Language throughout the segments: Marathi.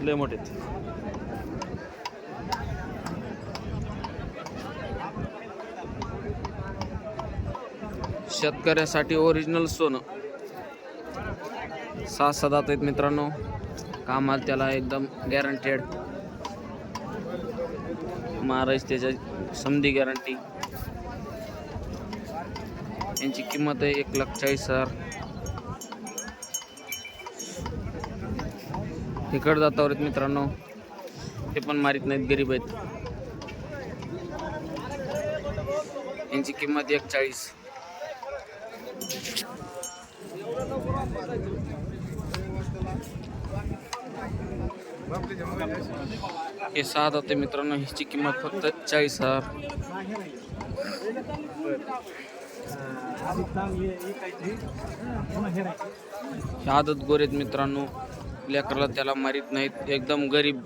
लय मोठे शेतकऱ्यासाठी ओरिजिनल सोनं 6-7 दात आहेत मित्रांनो. कामाला त्याला एकदम गॅरंटेड मारायची त्याच्या समधी गॅरंटी. यांची किंमत आहे 1,40,000. तिकड जातावर आहेत मित्रांनो, ते पण मारित नाहीत, गरीब आहेत. यांची किंमत 1,40,000. हे 6 होते मित्रांनो, ह्याची किंमत फक्त 40,000. हे आदत गोरेत मित्रांनो, लेकरला त्याला मारित नाहीत, एकदम गरीब.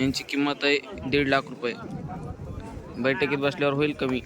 यांची किंमत आहे 1.5 लाख रुपये. बैठकीत बसल्यावर होईल कमी.